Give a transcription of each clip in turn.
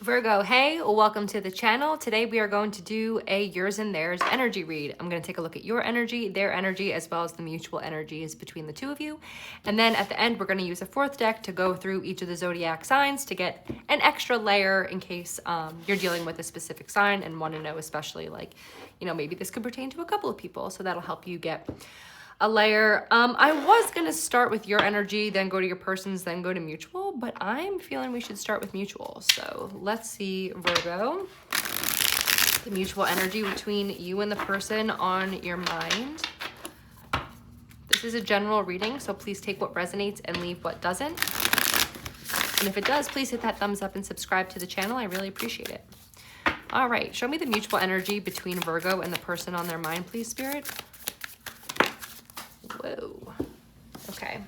Virgo, hey, welcome to the channel. Today we are going to do a yours and theirs energy read. I'm going to take a look at your energy, their energy, as well as the mutual energies between the two of you. And then at the end, we're going to use a fourth deck to go through each of the zodiac signs to get an extra layer in case you're dealing with a specific sign and want to know, especially like, you know, maybe this could pertain to a couple of people. So that'll help you get a layer. I was going to start with your energy, then go to your person's, then go to mutual, but I'm feeling we should start with mutual. So let's see, Virgo, the mutual energy between you and the person on your mind. This is a general reading, so please take what resonates and leave what doesn't. And if it does, please hit that thumbs up and subscribe to the channel. I really appreciate it. All right, show me the mutual energy between Virgo and the person on their mind, please, Spirit. Whoa. Okay.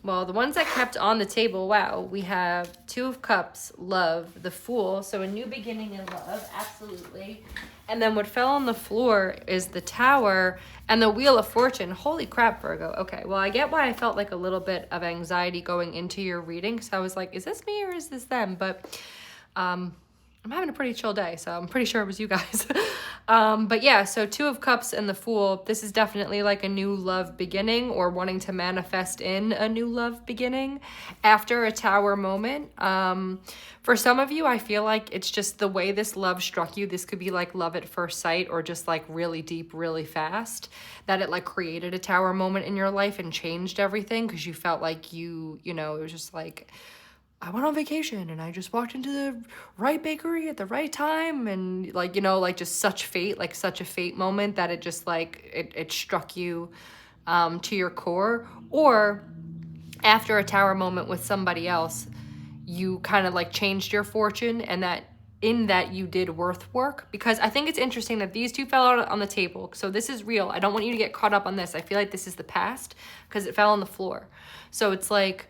Well, the ones that kept on the table, wow, we have Two of Cups, love, the Fool, so a new beginning in love, absolutely. And then what fell on the floor is the Tower and the Wheel of Fortune. Holy crap, Virgo. Okay, well, I get why I felt like a little bit of anxiety going into your reading, because I was like, is this me or is this them? But I'm having a pretty chill day, so I'm pretty sure it was you guys. But yeah, so Two of Cups and the Fool, this is definitely like a new love beginning or wanting to manifest in a new love beginning after a Tower moment. For some of you, I feel like it's just the way this love struck you. This could be like love at first sight or just like really deep, really fast, that it like created a Tower moment in your life and changed everything because you felt like you know, it was just like, I went on vacation and I just walked into the right bakery at the right time, and like, you know, like just such fate, like such a fate moment that it just like, it struck you to your core. Or after a Tower moment with somebody else, you kind of like changed your fortune, and that in that you did worth work. Because I think it's interesting that these two fell out on the table. So this is real. I don't want you to get caught up on this. I feel like this is the past because it fell on the floor. So it's like,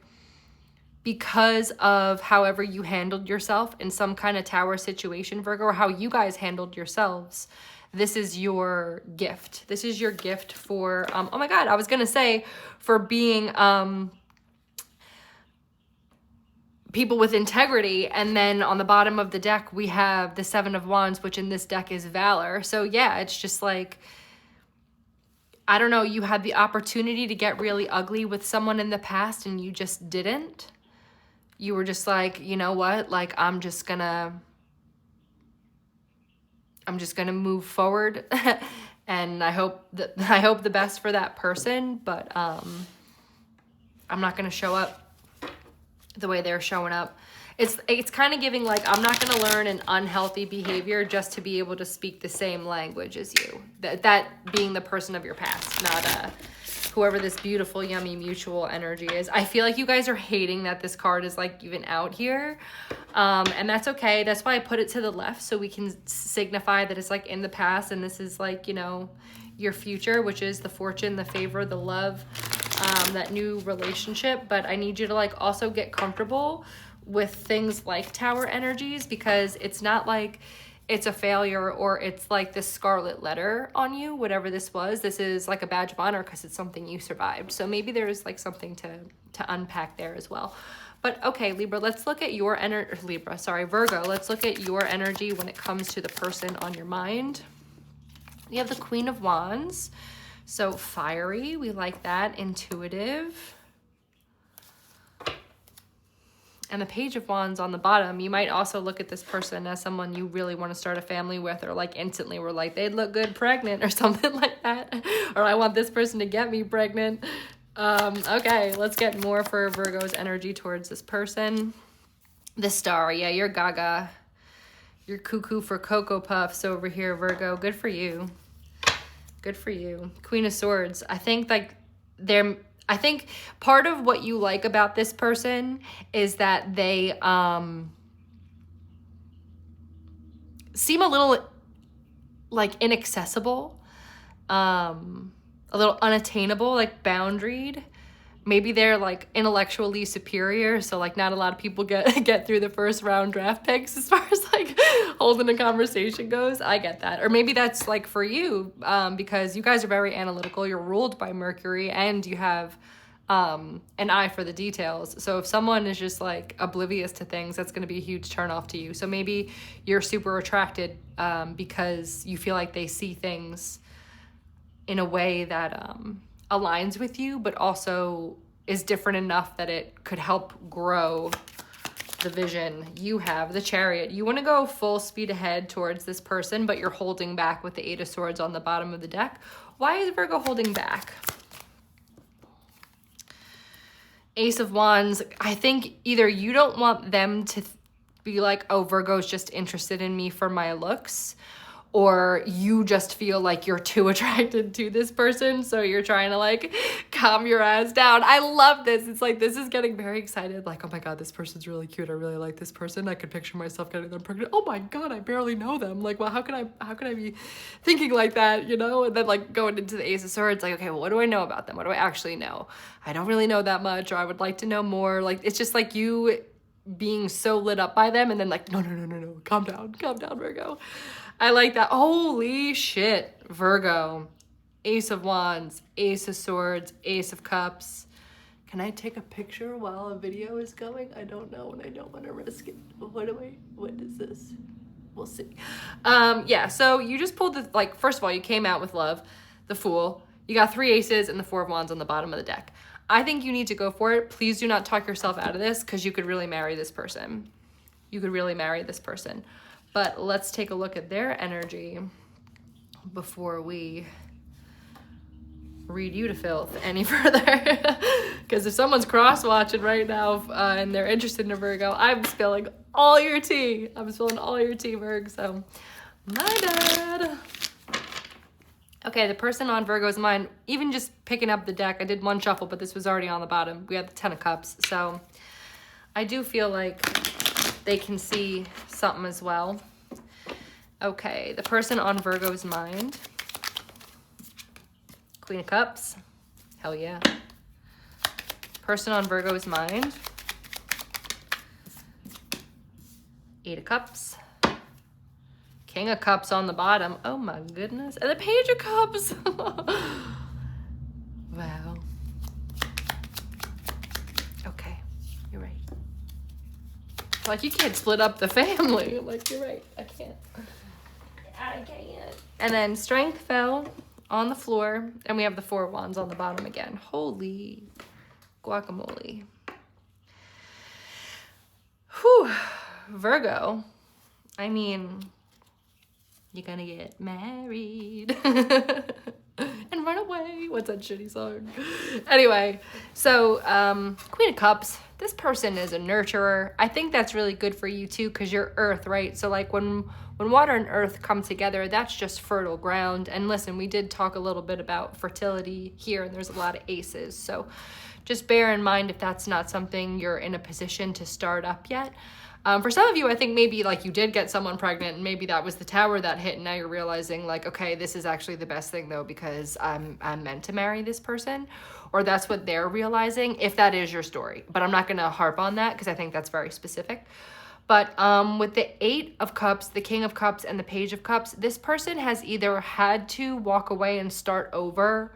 because of however you handled yourself in some kind of Tower situation, Virgo, or how you guys handled yourselves, this is your gift. This is your gift for, oh my God, I was going to say for being people with integrity. And then on the bottom of the deck, we have the Seven of Wands, which in this deck is valor. So yeah, it's just like, I don't know, you had the opportunity to get really ugly with someone in the past and you just didn't. You were just like, you know what? Like, I'm just gonna move forward. And I hope the best for that person, but I'm not gonna show up the way they're showing up. It's kind of giving like, I'm not gonna learn an unhealthy behavior just to be able to speak the same language as you. That being the person of your past, not whoever this beautiful, yummy, mutual energy is. I feel like you guys are hating that this card is like even out here. And that's okay. That's why I put it to the left, so we can signify that it's like in the past and this is like, you know, your future, which is the fortune, the favor, the love, that new relationship. But I need you to like also get comfortable with things like Tower energies, because it's not like it's a failure or it's like this scarlet letter on you, whatever this was. This is like a badge of honor because it's something you survived. So maybe there's like something to unpack there as well. But okay, Libra, let's look at your Virgo, let's look at your energy when it comes to the person on your mind. You have the Queen of Wands. So fiery, we like that, intuitive. And the Page of Wands on the bottom. You might also look at this person as someone you really want to start a family with, or like instantly we're like, they'd look good pregnant or something like that. Or I want this person to get me pregnant. Okay, let's get more for Virgo's energy towards this person. The Star, yeah, you're gaga. You're cuckoo for Cocoa Puffs over here, Virgo. Good for you. Good for you. Queen of Swords. I think like I think part of what you like about this person is that they seem a little like inaccessible, a little unattainable, like boundaried. Maybe they're like intellectually superior, so like not a lot of people get through the first round draft picks as far as like holding a conversation goes. I get that. Or maybe that's like for you, because you guys are very analytical. You're ruled by Mercury and you have an eye for the details. So if someone is just like oblivious to things, that's going to be a huge turnoff to you. So maybe you're super attracted because you feel like they see things in a way that aligns with you, but also is different enough that it could help grow the vision you have. The Chariot. You want to go full speed ahead towards this person, but you're holding back with the Eight of Swords on the bottom of the deck. Why is Virgo holding back? Ace of Wands. I think either you don't want them to be like, oh, Virgo's just interested in me for my looks, or you just feel like you're too attracted to this person, so you're trying to like calm your ass down. I love this. It's like, this is getting very excited. Like, oh my God, this person's really cute. I really like this person. I could picture myself getting them pregnant. Oh my God, I barely know them. Like, well, how can I be thinking like that, you know? And then like going into the Ace of Swords, like, okay, well, what do I know about them? What do I actually know? I don't really know that much, or I would like to know more. Like, it's just like you being so lit up by them, and then like, no, calm down, Virgo. I like that. Holy shit, Virgo. Ace of Wands, Ace of Swords, Ace of Cups. Can I take a picture while a video is going? I don't know, and I don't want to risk it. What is this? We'll see. Yeah, so you just pulled the, like, first of all, you came out with love, the Fool. You got 3 aces and the 4 of Wands on the bottom of the deck. I think you need to go for it. Please do not talk yourself out of this, because you could really marry this person. But let's take a look at their energy before we read you to filth any further. Because if someone's cross-watching right now and they're interested in a Virgo, I'm spilling all your tea. I'm spilling all your tea, Virg, so my bad. Okay, the person on Virgo's mind, even just picking up the deck, I did 1 shuffle, but this was already on the bottom. We had the 10 of Cups, so I do feel like they can see something as well. Okay, the person on Virgo's mind. Queen of Cups. Hell yeah. Person on Virgo's mind. 8 of Cups. King of Cups on the bottom. Oh my goodness. And the Page of Cups. Wow. Okay, you're right. Like, you can't split up the family. Like, you're right. I can't. And then Strength fell on the floor, and we have the 4 of Wands on the bottom again. Holy guacamole. Whew. Virgo. I mean, you're gonna get married and run away. What's that shitty song? Anyway, so Queen of Cups. This person is a nurturer. I think that's really good for you too, because you're earth, right? So like when water and earth come together, that's just fertile ground. And listen, we did talk a little bit about fertility here, and there's a lot of aces. So just bear in mind if that's not something you're in a position to start up yet. For some of you, I think maybe like you did get someone pregnant, and maybe that was the tower that hit, and now you're realizing like, okay, this is actually the best thing though, because I'm meant to marry this person, or that's what they're realizing, if that is your story. But I'm not gonna harp on that, because I think that's very specific. But with the 8 of Cups, the King of Cups, and the Page of Cups, this person has either had to walk away and start over,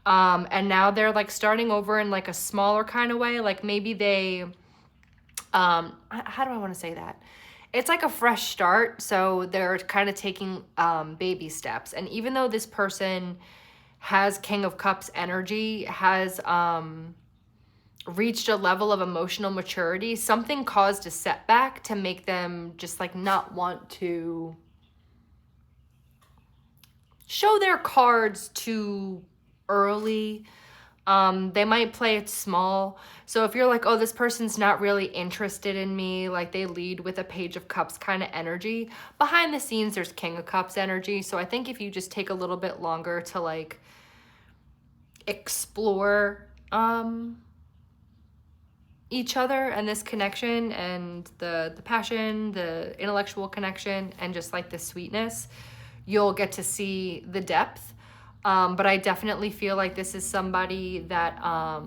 and now they're like starting over in like a smaller kind of way. Like maybe they, how do I want to say that? It's like a fresh start. So they're kind of taking baby steps. And even though this person has King of Cups energy, has reached a level of emotional maturity, something caused a setback to make them just like not want to show their cards too early. They might play it small. So if you're like, oh, this person's not really interested in me, like they lead with a Page of Cups kind of energy, behind the scenes there's King of Cups energy. So I think if you just take a little bit longer to like explore each other and this connection and the passion, the intellectual connection, and just like the sweetness, you'll get to see the depth. But I definitely feel like this is somebody that, I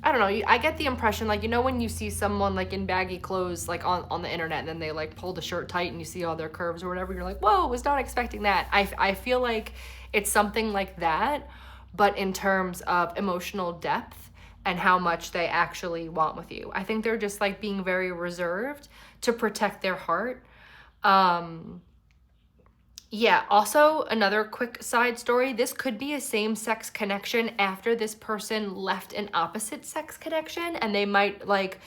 don't know, I get the impression, like, you know, when you see someone like in baggy clothes, like on the internet, and then they like pull the shirt tight and you see all their curves or whatever, you're like, whoa, was not expecting that. I feel like it's something like that, but in terms of emotional depth. and how much they actually want with you. I think they're just like being very reserved to protect their heart. Yeah, also another quick side story. This could be a same-sex connection after this person left an opposite sex connection, and they might like,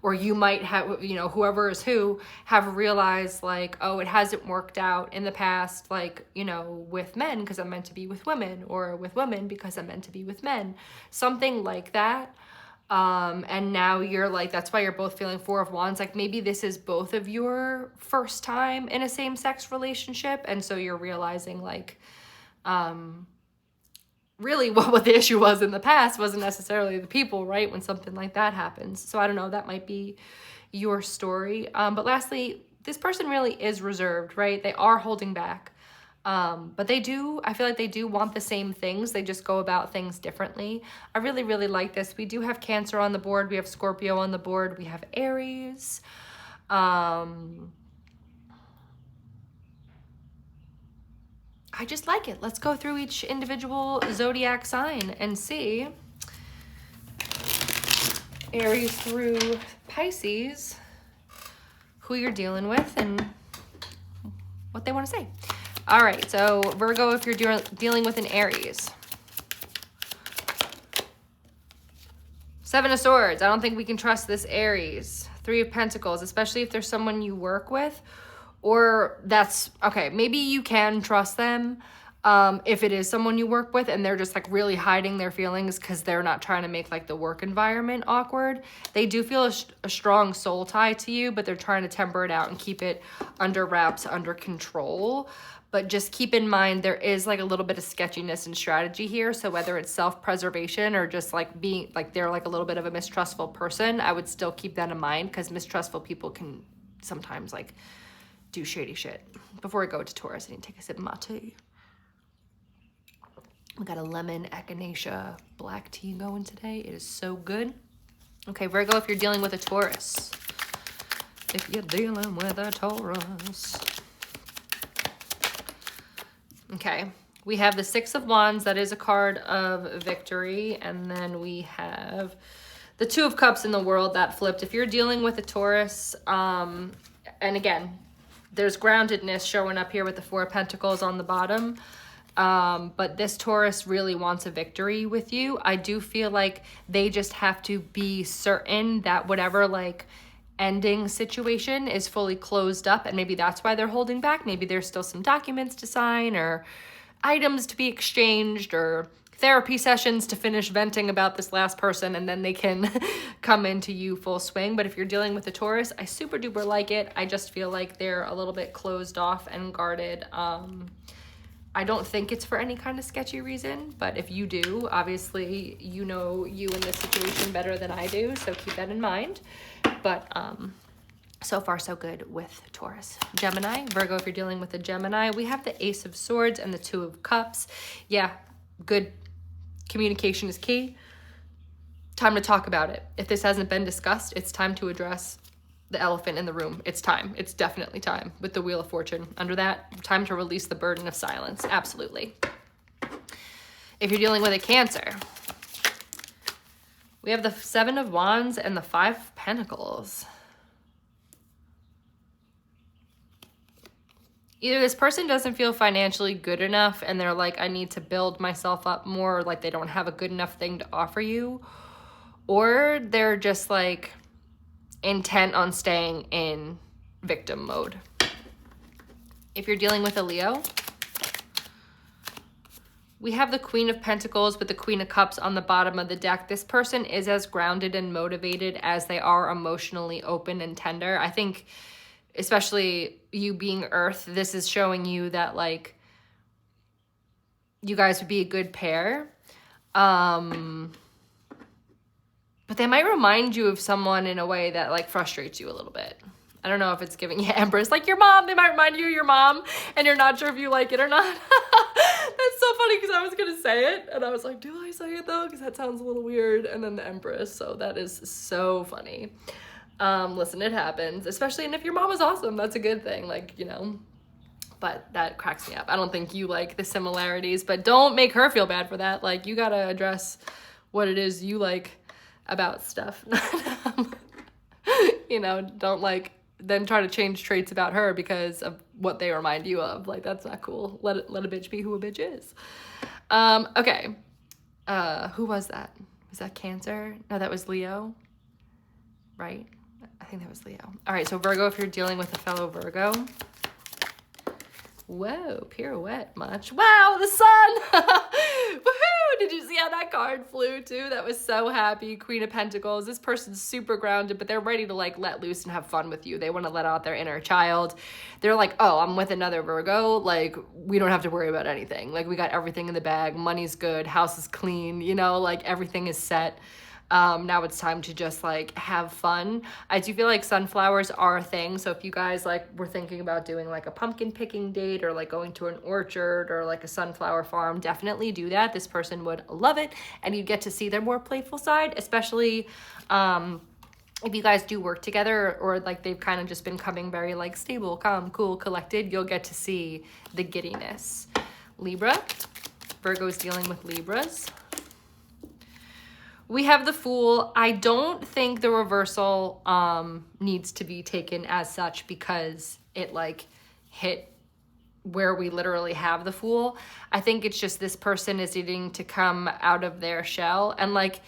or you might have, you know, whoever is who, have realized like, oh, it hasn't worked out in the past, like, you know, with men because I'm meant to be with women, or with women because I'm meant to be with men. Something like that. And now you're like, that's why you're both feeling Four of Wands. Like maybe this is both of your first time in a same-sex relationship. And so you're realizing like, really what the issue was in the past wasn't necessarily the people, right? When something like that happens. So I don't know, that might be your story. But lastly, this person really is reserved, right? They are holding back. But I feel like they do want the same things. They just go about things differently. I really, really like this. We do have Cancer on the board. We have Scorpio on the board. We have Aries. I just like it. Let's go through each individual zodiac sign and see Aries through Pisces, who you're dealing with and what they want to say. All right, so Virgo, if you're dealing with an Aries. Seven of Swords. I don't think we can trust this Aries. Three of Pentacles, especially if there's someone you work with, or that's, okay, maybe you can trust them if it is someone you work with and they're just like really hiding their feelings because they're not trying to make like the work environment awkward. They do feel a strong soul tie to you, but they're trying to temper it out and keep it under wraps, under control. But just keep in mind, there is like a little bit of sketchiness and strategy here. So whether it's self-preservation or just like being like, they're like a little bit of a mistrustful person, I would still keep that in mind because mistrustful people can sometimes like do shady shit. Before I go to Taurus, I need to take a sip of my tea. We got a lemon echinacea black tea going today. It is so good. Okay, Virgo, if you're dealing with a Taurus. If you're dealing with a Taurus. Okay, we have the Six of Wands. That is a card of victory. And then we have the Two of Cups in the World that flipped. If you're dealing with a Taurus, and again, there's groundedness showing up here with the Four of Pentacles on the bottom. But this Taurus really wants a victory with you. I do feel like they just have to be certain that whatever like ending situation is fully closed up, and maybe that's why they're holding back. Maybe there's still some documents to sign or items to be exchanged or therapy sessions to finish venting about this last person, and then they can come into you full swing. But if you're dealing with a Taurus, I super duper like it. I just feel like they're a little bit closed off and guarded. I don't think it's for any kind of sketchy reason, but if you do, obviously you know you in this situation better than I do, so keep that in mind. But so far so good with Taurus. Gemini, Virgo, if you're dealing with a Gemini, we have the Ace of Swords and the Two of Cups. Yeah, good communication is key. Time to talk about it. If this hasn't been discussed, it's time to address the elephant in the room. It's time. It's definitely time. With the Wheel of Fortune under that, time to release the burden of silence. Absolutely. If you're dealing with a Cancer, we have the Seven of Wands and the Five of Pentacles. Either this person doesn't feel financially good enough and they're like, I need to build myself up more, like they don't have a good enough thing to offer you, or they're just like intent on staying in victim mode. If you're dealing with a Leo, we have the Queen of Pentacles with the Queen of Cups on the bottom of the deck. This person is as grounded and motivated as they are emotionally open and tender. I think, especially you being Earth, this is showing you that like you guys would be a good pair. But they might remind you of someone in a way that like frustrates you a little bit. I don't know if it's giving you Empress, like your mom. They might remind you of your mom and you're not sure if you like it or not. That's so funny because I was going to say it and I was like, do I say it though? Because that sounds a little weird. And then the Empress. So that is so funny. Listen, it happens, especially, and if your mom is awesome, that's a good thing. Like, you know, but that cracks me up. I don't think you like the similarities, but don't make her feel bad for that. Like you got to address what it is you like about stuff. You know, don't like then try to change traits about her because of what they remind you of. Like, that's not cool. Let a bitch be who a bitch is. Okay. Who was that? Was that Cancer? No, that was Leo. Right? I think that was Leo. All right, so Virgo, if you're dealing with a fellow Virgo. Whoa, pirouette much. Wow, the sun! Woohoo! Did you see how that card flew too? That was so happy. Queen of Pentacles. This person's super grounded, but they're ready to like let loose and have fun with you. They want to let out their inner child. They're like, oh, I'm with another Virgo. Like, we don't have to worry about anything. Like, we got everything in the bag. Money's good. House is clean. You know, like everything is set. Now it's time to just like have fun. I do feel like sunflowers are a thing. So if you guys like were thinking about doing like a pumpkin picking date or like going to an orchard or like a sunflower farm, definitely do that. This person would love it, and you'd get to see their more playful side, especially if you guys do work together or like they've kind of just been coming very like stable, calm, cool, collected. You'll get to see the giddiness. Libra. Virgo's dealing with Libras. We have the Fool. I don't think the reversal needs to be taken as such because it like hit where we literally have the Fool. I think it's just this person is needing to come out of their shell and like,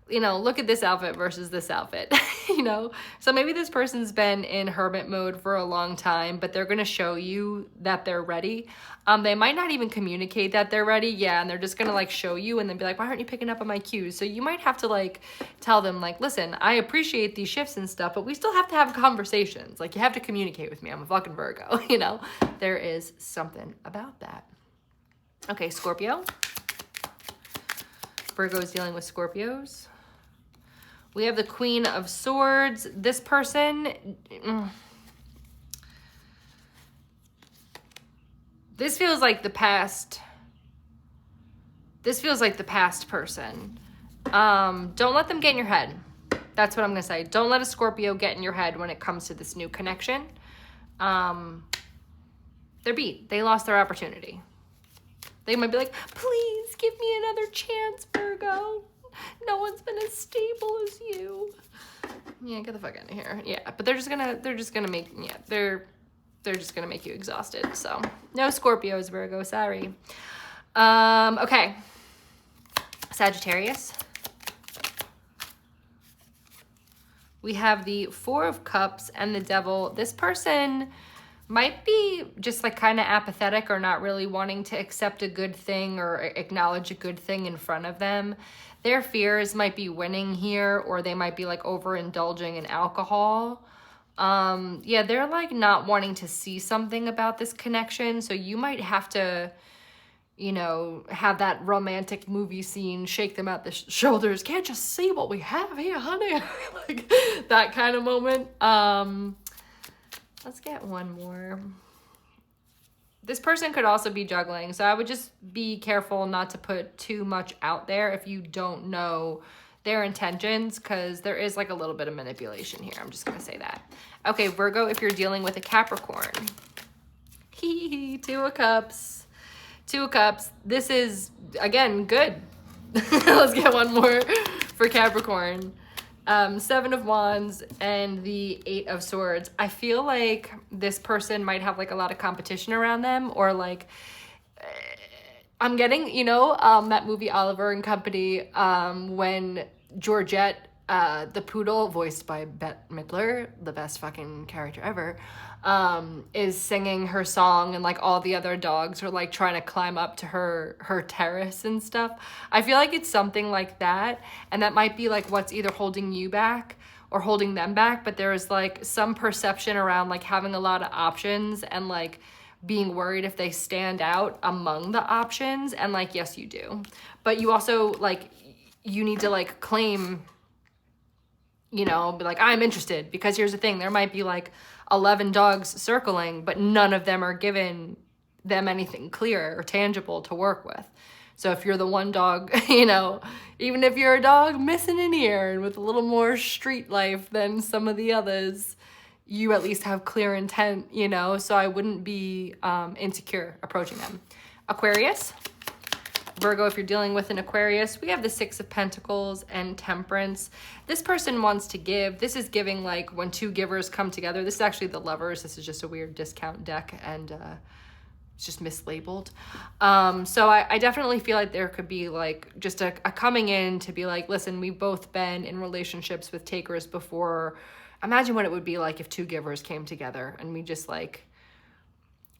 you know, look at this outfit versus this outfit, you know? So maybe this person's been in hermit mode for a long time, but they're going to show you that they're ready. They might not even communicate that they're ready. Yeah. And they're just going to like show you and then be like, why aren't you picking up on my cues? So you might have to like tell them like, listen, I appreciate these shifts and stuff, but we still have to have conversations. Like, you have to communicate with me. I'm a fucking Virgo, you know? There is something about that. Okay. Scorpio. Virgo is dealing with Scorpios. We have the Queen of Swords. This person, this feels like the past. This feels like the past person. Don't let them get in your head. That's what I'm going to say. Don't let a Scorpio get in your head when it comes to this new connection. They're beat. They lost their opportunity. They might be like, please give me another chance, Virgo. No one's been as stable as you. Yeah, get the fuck out of here. Yeah, but they're just gonna make you exhausted. So no Scorpios, Virgo, sorry. Okay. Sagittarius. We have the Four of Cups and the Devil. This person might be just like kind of apathetic or not really wanting to accept a good thing or acknowledge a good thing in front of them. Their fears might be winning here, or they might be like overindulging in alcohol. Yeah, they're like not wanting to see something about this connection. So you might have to, you know, have that romantic movie scene, shake them out the shoulders. Can't just see what we have here, honey. Like that kind of moment. Let's get one more. This person could also be juggling, so I would just be careful not to put too much out there if you don't know their intentions, because there is like a little bit of manipulation here. I'm just going to say that. Okay, Virgo, if you're dealing with a Capricorn. Two of Cups. Two of Cups. This is, again, good. Let's get one more for Capricorn. Seven of Wands and the Eight of Swords. I feel like this person might have like a lot of competition around them, or like I'm getting, you know, that movie Oliver and Company, when Georgette, the poodle voiced by Bette Midler, the best fucking character ever, is singing her song, and like all the other dogs are like trying to climb up to her terrace and stuff. I feel like it's something like that, and that might be like what's either holding you back or holding them back. But there's like some perception around like having a lot of options and like being worried if they stand out among the options. And like, yes, you do, but you also like, you need to like claim, you know, be like, I'm interested, because here's the thing, there might be like 11 dogs circling, but none of them are giving them anything clear or tangible to work with. So if you're the one dog, you know, even if you're a dog missing an ear and with a little more street life than some of the others, you at least have clear intent, you know, so I wouldn't be insecure approaching them. Aquarius. Virgo, if you're dealing with an Aquarius, we have the Six of Pentacles and Temperance. This person wants to give. This is giving like when two givers come together. This is actually the Lovers. This is just a weird discount deck, and it's just mislabeled. So I definitely feel like there could be like just a coming in to be like, listen, we've both been in relationships with takers before. Imagine what it would be like if two givers came together and we just like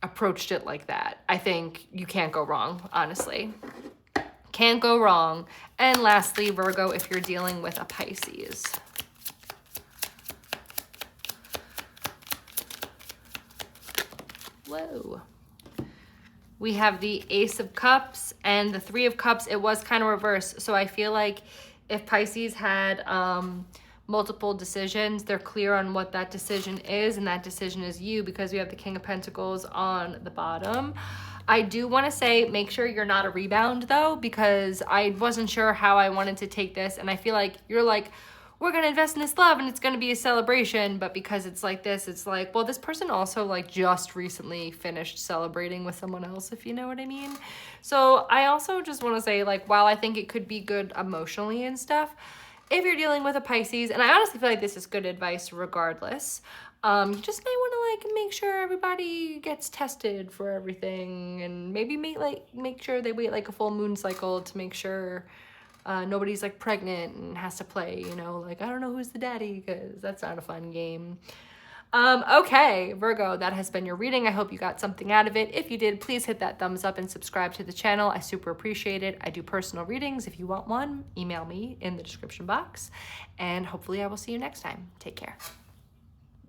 approached it like that. I think you can't go wrong, honestly. Can't go wrong. And lastly, Virgo, if you're dealing with a Pisces. Whoa. We have the Ace of Cups and the Three of Cups. It was kind of reversed. So I feel like if Pisces had multiple decisions, they're clear on what that decision is, and that decision is you, because we have the King of Pentacles on the bottom. I do want to say, make sure you're not a rebound though, because I wasn't sure how I wanted to take this, and I feel like you're like, we're going to invest in this love and it's going to be a celebration, but because it's like this, it's like, well, this person also like just recently finished celebrating with someone else, if you know what I mean. So I also just want to say, like, while I think it could be good emotionally and stuff, if you're dealing with a Pisces, and I honestly feel like this is good advice regardless, you just may want to like make sure everybody gets tested for everything, and maybe make sure they wait like a full moon cycle to make sure nobody's like pregnant and has to play, you know, like, I don't know who's the daddy, because that's not a fun game. Okay, Virgo, that has been your reading. I hope you got something out of it. If you did, please hit that thumbs up and subscribe to the channel. I super appreciate it. I do personal readings. If you want one, email me in the description box, and hopefully I will see you next time. Take care.